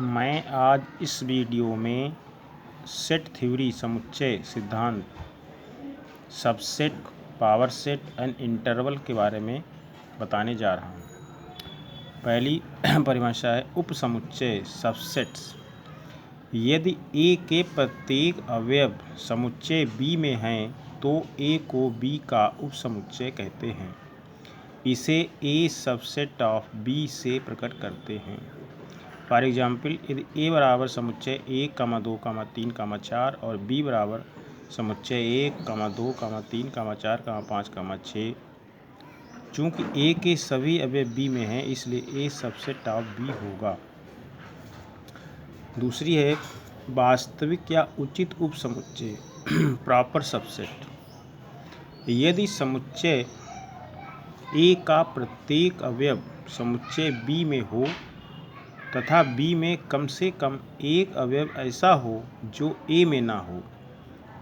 मैं आज इस वीडियो में सेट थ्योरी, समुच्चय सिद्धांत, subset, power set and interval के बारे में बताने जा रहा हूँ। पहली परिभाषा है उपसमुच्चय, सबसेट्स। यदि A के प्रत्येक अवयव समुच्चय B में हैं तो A को B का उपसमुच्चय कहते हैं। इसे A सबसेट ऑफ B से प्रकट करते हैं। फॉर एग्जाम्पल, यदि A बराबर समुच्चय 1, 2, 3, 4 और B बराबर समुच्चय 1, 2, 3, 4, 5, 6, चूँकि A के सभी अवयव B में हैं इसलिए A सबसेट ऑफ B होगा। दूसरी है वास्तविक या उचित उपसमुच्चय, प्रॉपर सबसेट। यदि समुच्चय A का प्रत्येक अवयव समुच्चय B में हो तथा B में कम से कम एक अवयव ऐसा हो जो A में ना हो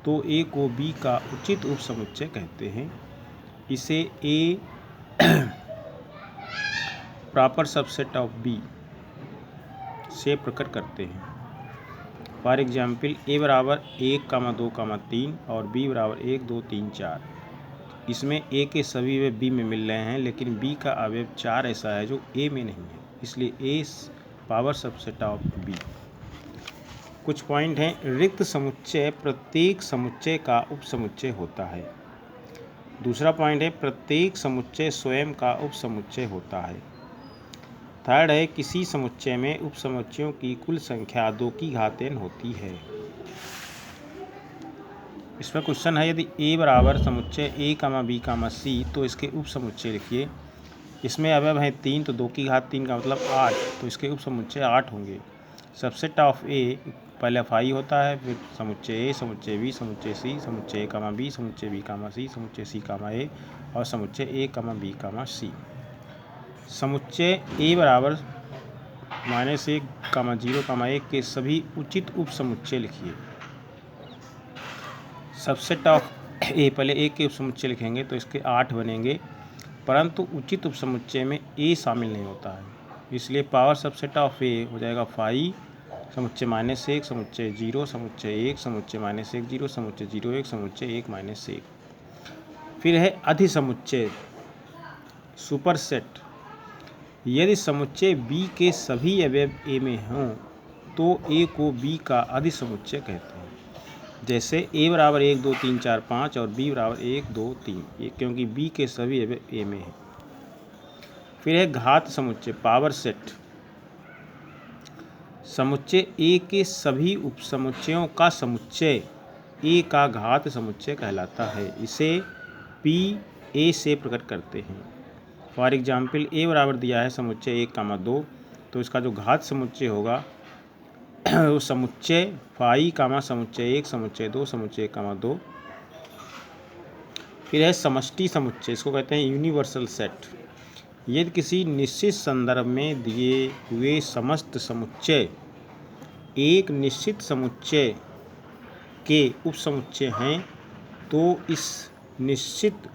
तो A को B का उचित उपसमुच्चय कहते हैं। इसे A proper subset of B से प्रकट करते हैं। फॉर एग्जाम्पल, A बराबर 1, 2, 3 और B बराबर 1, 2, 3, 4। इसमें A के सभी अवयव B में मिल रहे हैं लेकिन B का अवयव 4 ऐसा है जो A में नहीं है, इसलिए A power subset of B। कुछ पॉइंट हैं। रिक्त समुच्चय प्रत्येक समुच्चय का उपसमुच्चय होता है। दूसरा पॉइंट है प्रत्येक समुच्चय स्वयं का उपसमुच्चय होता है। थर्ड है किसी समुच्चय में उपसमुच्चयों की कुल संख्या 2 की घात n होती है। इस पर क्वेश्चन है, यदि A बराबर समुच्चय A, B, C तो इसके उपसमुच्चय लिखिए। इसमें अवयव हैं 3 तो 2 की घात 3 का मतलब 8, तो इसके उपसमुच्चय 8 होंगे। सबसेट ऑफ A पहले फाई होता है, फिर समुच्चय A, समुच्चय B, समुच्चय C, समुच्चय A, B, समुच्चय B, C, समुच्चय C, A और समुच्चय A, B, C। समुच्चय A बराबर -1, 0, 1 के सभी उचित उपसमुच्चय लिखिए। सबसेट ऑफ A पहले A के उपसमुच्चय लिखेंगे तो इसके 8 बनेंगे, परंतु उचित उपसमुच्चय में A शामिल नहीं होता है, इसलिए पावर सबसेट ऑफ A हो जाएगा फाई, समुच्चय -1, समुच्चय 0, समुच्चय 1, समुच्चय -1, 0, समुच्चय 0, 1, समुच्चय 1, -1। फिर है अधिसमुच्चय, सुपरसेट। यदि समुच्चय B के सभी अवयव A में हों तो A को B का अधिसमुच्चय कहते हैं। जैसे A बराबर 1, 2, 3, 4, 5 और B बराबर 1, 2, 3, क्योंकि B के सभी अवयव A में हैं। फिर है घात समुच्चय, पावर सेट। समुच्चय A के सभी उपसमुच्चयों का समुच्चय A का घात समुच्चय कहलाता है। इसे P A से प्रकट करते हैं। फॉर एग्जाम्पल, A बराबर दिया है समुच्चय 1, 2 तो इसका जो घात समुच्चय होगा वो समुच्चय फाई, समुच्चय 1, समुच्चय 2, समुच्चय 2। फिर है समष्टि समुच्चय, इसको कहते हैं यूनिवर्सल सेट। यदि किसी निश्चित संदर्भ में दिए हुए समस्त समुच्चय एक निश्चित समुच्चय के उपसमुच्चय हैं तो इस निश्चित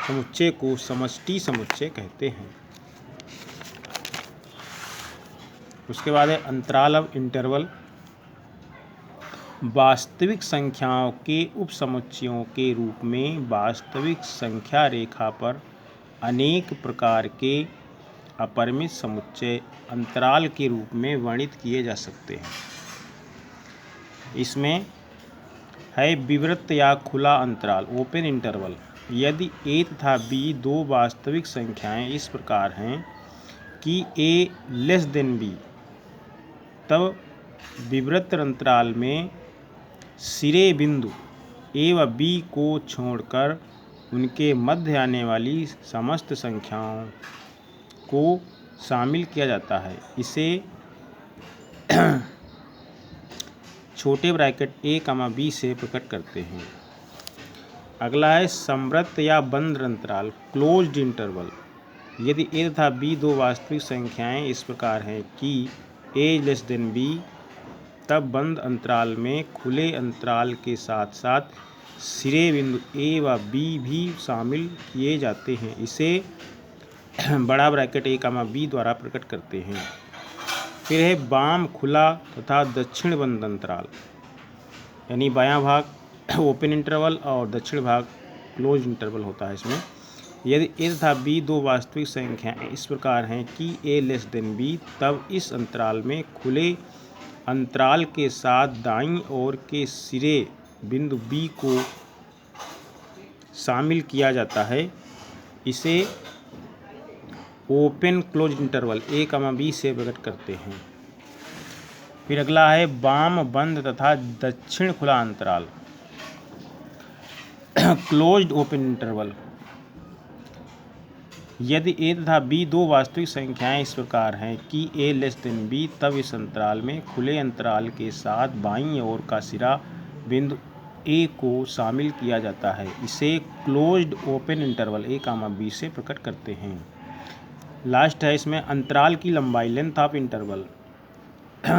समुच्चय को समष्टि समुच्चय कहते हैं। उसके बाद है अंतराल ऑफ इंटरवल। वास्तविक संख्याओं के उपसमुच्चयों के रूप में वास्तविक संख्या रेखा पर अनेक प्रकार के अपरिमित समुच्चय अंतराल के रूप में वर्णित किए जा सकते हैं। इसमें है विवृत या खुला अंतराल, ओपन इंटरवल। यदि A तथा B दो वास्तविक संख्याएं इस प्रकार हैं कि A लेस देन B, तब विवृत अंतराल में सिरे बिंदु A व B को छोड़कर उनके मध्य आने वाली समस्त संख्याओं को शामिल किया जाता है। इसे छोटे ब्रैकेट A, B से प्रकट करते हैं। अगला है संवृत या बंद अंतराल, क्लोज्ड इंटरवल। यदि A तथा B दो वास्तविक संख्याएं इस प्रकार हैं कि A लेस देन B, तब बंद अंतराल में खुले अंतराल के साथ साथ सिरे बिंदु A व B भी शामिल किए जाते हैं। इसे बड़ा ब्रैकेट A, B द्वारा प्रकट करते हैं। फिर है वाम खुला तथा दक्षिण बंद अंतराल, यानी बायां भाग ओपन इंटरवल और दक्षिण भाग क्लोज इंटरवल होता है इसमें। यदि ए तथा बी दो वास्तविक संख्याएं इस प्रकार हैं कि ए लेस देन बी, तब इस अंतराल में खुले अंतराल के साथ दाईं ओर के सिरे बिंदु बी को शामिल किया जाता है। इसे ओपन क्लोज इंटरवल ए कमा बी से प्रकट करते हैं। फिर अगला है वाम बंद तथा दक्षिण खुला अंतराल, क्लोज्ड ओपन इंटरवल। यदि ए तथा बी दो वास्तविक संख्याएं इस प्रकार हैं कि ए लेस देन बी, तब इस अंतराल में खुले अंतराल के साथ बाईं ओर का सिरा बिंदु ए को शामिल किया जाता है। इसे closed open interval A comma B से प्रकट करते हैं। लास्ट है इसमें अंतराल की लंबाई, length of interval,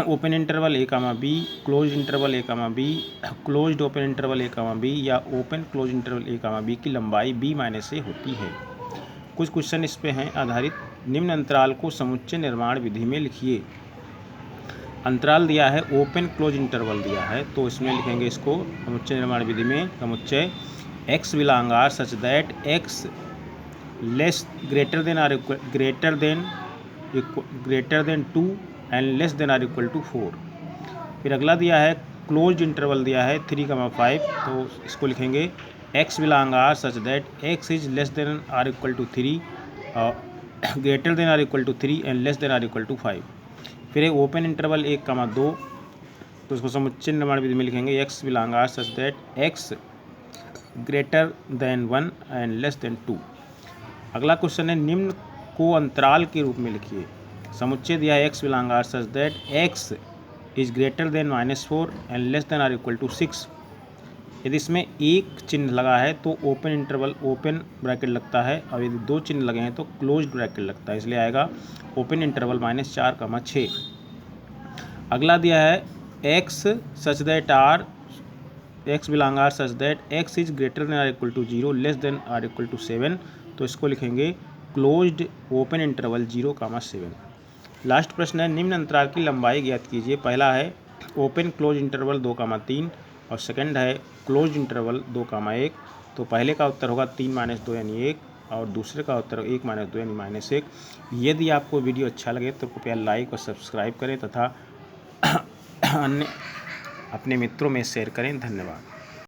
open interval A comma B, close interval A comma B, closed open interval A comma B या open close interval A comma B की लंबाई बी माइनस ए होती है। कुछ क्वेश्चन इस पे हैं आधारित। निम्न अंतराल को समुच्चय निर्माण विधि में लिखिए। अंतराल दिया है, ओपन क्लोज इंटरवल दिया है, तो इसमें लिखेंगे इसको समुच्चय निर्माण विधि में समुच्चय x belong R such that x less greater than or greater than 2 and less than or equal to 4। फिर अगला दिया है क्लोज्ड इंटरवल दिया है 3,5, तो इसको लिखेंगे x belong R such that x is less than or equal to 3 greater than or equal to 3 and less than or equal to 5। फिर एक ओपन इंटरवल 1,2, तो इसको समुच्चय निर्माण विधि में लिखेंगे x belong R such that x greater than 1 and less then 2। अगला question है निम्न को अंतराल के रूप में लिखिए। समुच्चय दिया है x belong R such that x is greater than -4 and less than or equal to 6। यदि इसमें एक चिन्ह लगा है तो ओपन इंटरवल ओपन ब्रैकेट लगता है, और यदि दो चिन्ह लगे हैं तो क्लोज ब्रैकेट लगता है, इसलिए आएगा ओपन इंटरवल -4,6। अगला दिया है x such that R x belong R such that x is greater than or equal to 0 less than or equal to 7, तो इसको लिखेंगे क्लोज्ड ओपन इंटरवल 0,7। लास्ट प्रश्न है निम्न अंतराल की लंबाई ज्ञात कीजिए। पहला है ओपन क्लोज इंटरवल 2,3 और सेकंड है क्लोज इंटरवल 2,1। तो पहले का उत्तर होगा 3-2 यानी 1, और दूसरे का उत्तर 1-2 यानी -1। यदि आपको वीडियो अच्छा लगे तो कृपया लाइक और सब्सक्राइब करें तथा अन्य अपने मित्रों में शेयर करें। धन्यवाद।